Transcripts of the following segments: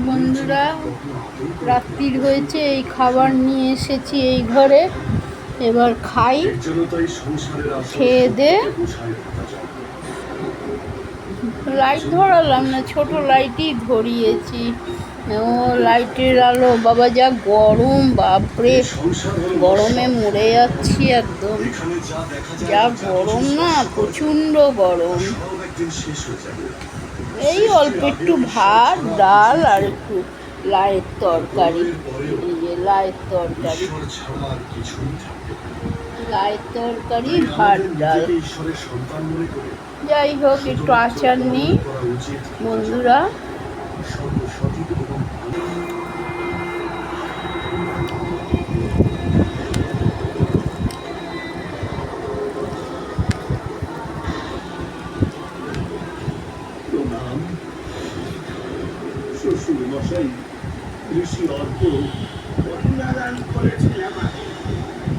বন্ধুরা, রাত্রির হয়েছে, এই খাবার নিয়ে এসেছি এই ঘরে। এবার খাই, খেয়ে দে। লাইট ধরালাম না, ছোট লাইটই ধরিয়েছি। ও লাইটের আলো, বাবা যা গরম, বাপরে, গরমে মরে যাচ্ছি একদম। যা গরম না, প্রচণ্ড গরম। এই অল্প একটু ভাত, ডাল আর একটু লাইয়ের তরকারি। এই যে লাইয়ের তরকারি, লাইয়ের তরকারি, ভাত, ডাল। যাই হোক, একটু আচার নিই বন্ধুরা। শ্বশুর মশাই, ঋষি অর্থ কন্যাদান করেছিলাম।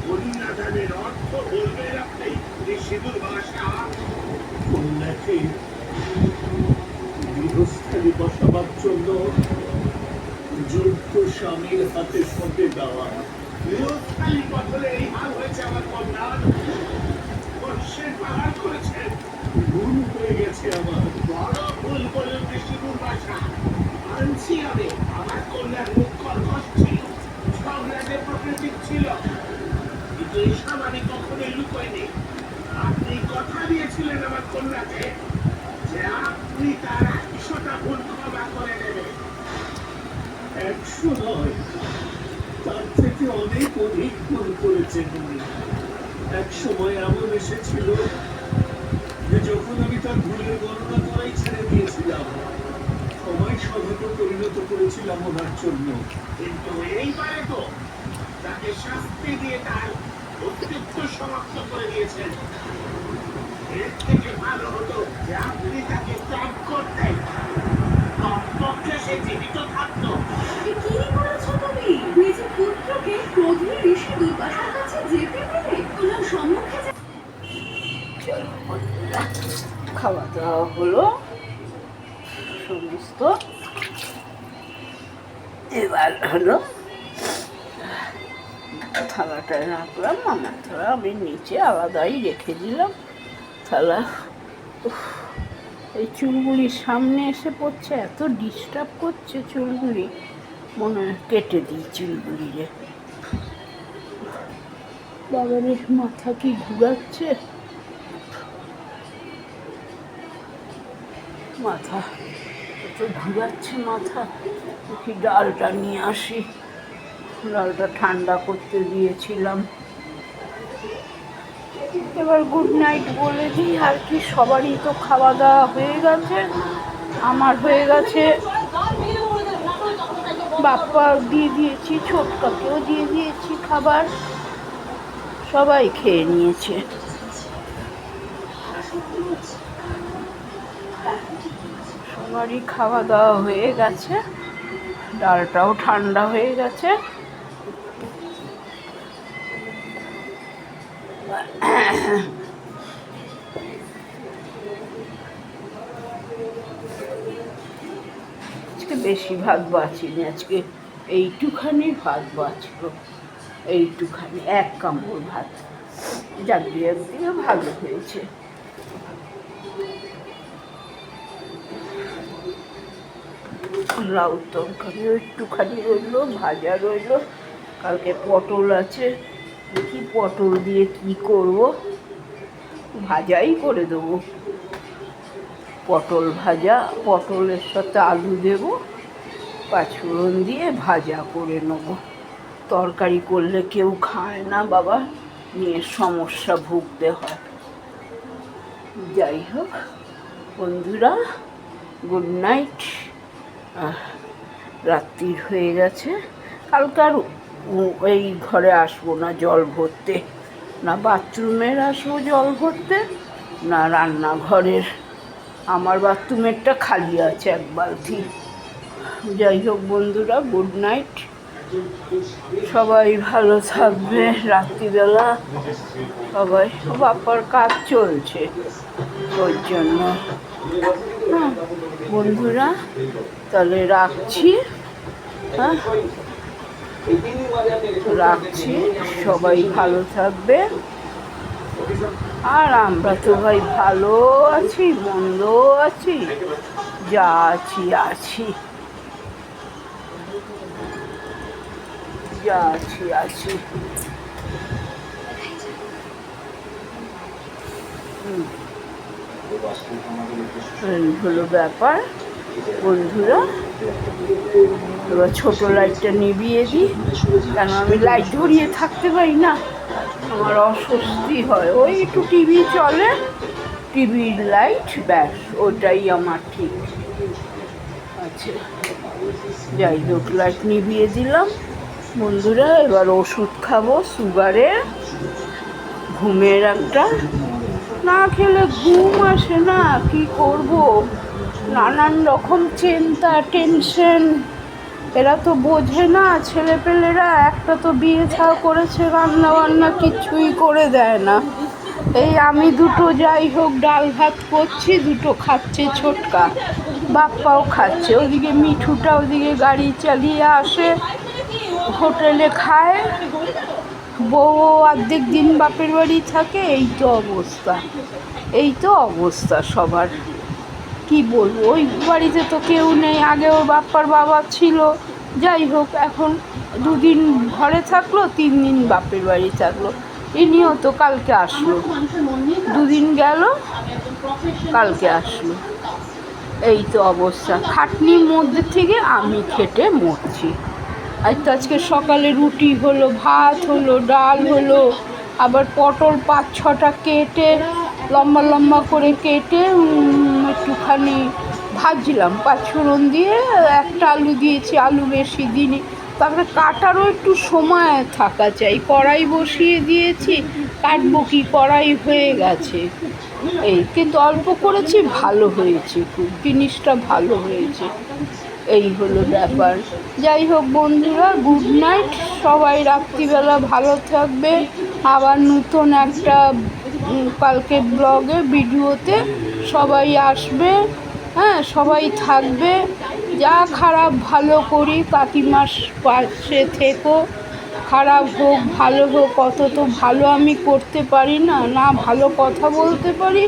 কন্যাদানের অর্থ বলবেন আপনি? ঋষি দুর্বাসা কন্যাকে গৃহস্থালি বসাবার জন্য যোগ্য স্বামীর হাতে সঁপে দেওয়া। গৃহস্থালি বদলে এই হাল হয়েছে আমার কন্যার। বর্ষের পাহাড় করেছেন, ভুল হয়ে গেছে আমার। বড় ভুল বলে ঋষি দুর্বাসা। আনছি আমি, আমার কন্যার মুখ কর্কশ ছিল, সংগ্রামের প্রকৃতিক ছিল, কিন্তু এসব আমি কখনোই লুকোইনি। আপনি কথা দিয়েছিলেন আমার কন্যাকে যে আপনি তার 100টা ভুল ক্ষমা করে দেবেন। 100 নয়, তার থেকে অনেক অধিক ভুল করেছেন উনি। এক সময় এমন এসেছিল যে যখন আমি তার ভুলের গণনা করাই ছেড়ে দিয়েছিলাম, সময় সাধকে পরিণত করেছিলাম ওনার জন্য। কিন্তু এইবারে তো তাকে শাস্তি দিয়ে তার অস্তিত্ব সমাপ্ত করে দিয়েছেন। এর থেকে ভালো হতো যে আপনি তাকে ত্যাগ করতেন, কমপক্ষে সে জীবিত থাকতো। কি করেছো তুমি? নিজের পুত্রকে ক্রোধী ঋষি দুর্বাসার কাছে যেতে দেবে? ওনার সম্মুখে খাওয়া দাওয়া হলো সমস্ত। এবার হলো থালাটা রাখলাম, আমার থালা আমি নিচে আলাদাই রেখে দিলাম থালা। এই চুলগুলির সামনে এসে পড়ছে, এত ডিস্টার্ব করছে চুলগুলি, মনে হয় কেটে দিই চুলগুলি। রে বাবারের মাথা কি ঘুরাচ্ছে, মাথা একটু ঘুরাচ্ছে মাথা। কি ডালটা নিয়ে আসি, ডালটা ঠান্ডা করতে দিয়েছিলাম। এবার গুড নাইট বলে দিই আর কি। সবারই তো খাওয়া দাওয়া হয়ে গেছে, আমার হয়ে গেছে, বাপ্পা দিয়ে দিয়েছি, ছোটকাকেও দিয়ে দিয়েছি খাবার, সবাই খেয়ে নিয়েছে। সবারই খাওয়া দাওয়া হয়ে গেছে, ডালটাও ঠান্ডা হয়ে গেছে। আজকে বেশি ভাত বাঁচিনি, আজকে এইটুখানি ভাত বাঁচলো, এইটুখানি 1 কামড় ভাত। যাক, একদিকে ভালো হয়েছে। লাউ তরকারি একটুখানি রইলো, ভাজা রইলো, কালকে পটল আছে, দেখি পটল দিয়ে কি করব, ভাজাই করে দেবো। পটল ভাজা, পটলের সাথে আলু দেবো, পাঁচফোড়ন দিয়ে ভাজা করে নেব। তরকারি করলে কেউ খায় না বাবা, নিয়ে সমস্যা ভুগতে হয়। যাই হোক বন্ধুরা, গুড নাইট। রাত্রির হয়ে গেছে, কালকে আর এই ঘরে আসবো না জল ভরতে, না বাথরুমের আসবো জল ভরতে, না রান্নাঘরের। আমার বাথরুমেরটা খালি আছে 1 বালতি। যাই হোক বন্ধুরা, গুড নাইট। সবাই ভালো থাকবে। রাত্রিবেলা সবাই, বাপ্পার কাজ চলছে, ওই জন্য হ্যাঁ বন্ধুরা, তাহলে রাখছি। হ্যাঁ রাখছি, সবাই ভালো থাকবে। আর আমরা তো ভাই ভালো আছি, মন্দও আছি, যা আছি আছি, যা আছি আছি। এই হলো ব্যাপার বন্ধুরা। এবার ছোটো লাইটটা নিভিয়ে দিই, কেন আমি লাইট ধরিয়ে থাকতে পারি না, আমার অস্বস্তি হয়। ওই একটু টিভি চলে, টিভির লাইট, ব্যাস ওটাই আমার ঠিক আছে। যাই হোক, লাইট নিভিয়ে দিলাম বন্ধুরা। এবার ওষুধ খাবো সুগারের, ঘুমের একটা, না খেলে ঘুম আসে না, কি করব, নানান রকম চিন্তা টেনশন। এরা তো বোঝে না, ছেলেপেলেরা। একটা তো বিয়ে ছাড় করেছে, রান্না বান্না কিছুই করে দেয় না। এই আমি দুটো যাই হোক ডাল ভাত করছি, দুটো খাচ্ছে ছোটকা, বাপ্পাও খাচ্ছে। ওদিকে মিঠুটা ওদিকে গাড়ি চালিয়ে আসে, হোটেলে খায়, বউ অর্ধেক দিন বাপের বাড়ি থাকে। এই তো অবস্থা, এই তো অবস্থা সবার। কি বলবো, ওই বাড়িতে তো কেউ নেই। আগে ওর বাপ্পার বাবা ছিল, যাই হোক এখন 2 দিন ঘরে থাকলো, 3 দিন বাপের বাড়ি থাকলো। ইনিও তো কালকে আসলো, 2 দিন গেল, কালকে আসলো। এই তো অবস্থা, খাটনির মধ্যে থেকে আমি খেটে মরছি। আর তো আজকে সকালে রুটি হলো, ভাত হলো, ডাল হলো, আবার পটল 5-6টা কেটে লম্বা লম্বা করে কেটে একটুখানি ভাজলাম পাঁচফোড়ন দিয়ে, একটা আলু দিয়েছি, আলু বেশি দিইনি। তারপরে কাটারও একটু সময় থাকা চাই। কড়াই বসিয়ে দিয়েছি, কাটবো কি, কড়াই হয়ে গেছে। এই কিন্তু অল্প করেছি, ভালো হয়েছে, খুব জিনিসটা ভালো হয়েছে। এই হলো ব্যাপার। যাই হোক বন্ধুরা, গুড নাইট। সবাই রাত্রিবেলা ভালো থাকবে। আবার নতুন একটা কালকে ব্লগে ভিডিওতে সবাই আসবে। হ্যাঁ, সবাই থাকবে। যা খারাপ ভালো করি, কাকিমার পাশে থেকো। খারাপ হোক ভালো হোক, অত তো ভালো আমি করতে পারি না, না ভালো কথা বলতে পারি,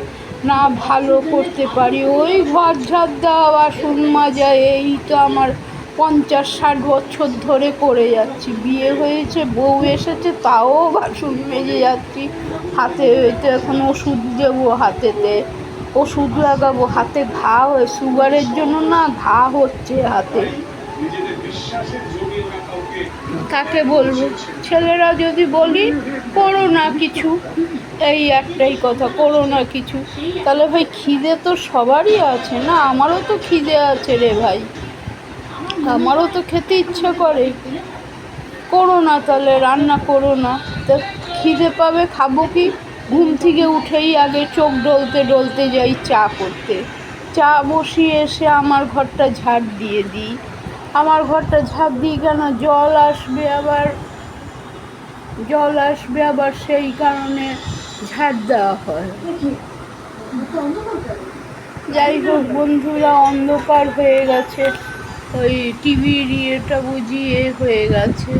না ভালো করতে পারি। ওই ঘর ঝাড় দেওয়া, বাসন মাজা, এই তো আমার 50-60 বছর ধরে করে যাচ্ছি। বিয়ে হয়েছে, বউ এসেছে, তাও বাসন মেজে যাচ্ছি। হাতে তো এখন ওষুধ দেবো, হাতেতে ওষুধ লাগাবো, হাতে ঘা হয়ে, সুগারের জন্য না ঘা হচ্ছে হাতে। কাকে বলবো, ছেলেরা যদি বলি করো না কিছু, এই একটাই কথা, করো না কিছু। তাহলে ভাই খিদে তো সবারই আছে না, আমারও তো খিদে আছে রে ভাই, আমারও তো খেতে ইচ্ছে করে। করো না, তাহলে রান্না করো না, তা খিদে পাবে, খাবো কি? ঘুম থেকে উঠেই আগে চোখ ডলতে ডলতে যাই চা করতে। চা বসিয়ে এসে আমার ঘরটা ঝাড় দিয়ে দিই। আমার ঘরটা ঝাড় দিই কেন, জল আসবে আবার, সেই কারণে ঝাড় দেওয়া হয়। যাই হোক বন্ধুরা, অন্ধকার হয়ে গেছে, ওই টিভির ইয়েটা বুঝিয়ে হয়ে গেছে।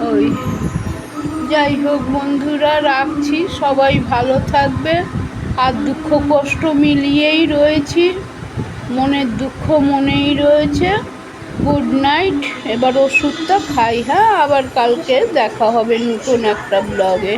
ওই যাই হোক বন্ধুরা, রাখছি। সবাই ভালো থাকবে। আর দুঃখ কষ্ট মিলিয়েই রয়েছি, মনের দুঃখ মনেই রয়েছে। Good night. এবার ওষুধটা খাই। হ্যাঁ, আবার কালকে দেখা হবে নতুন একটা ব্লগে।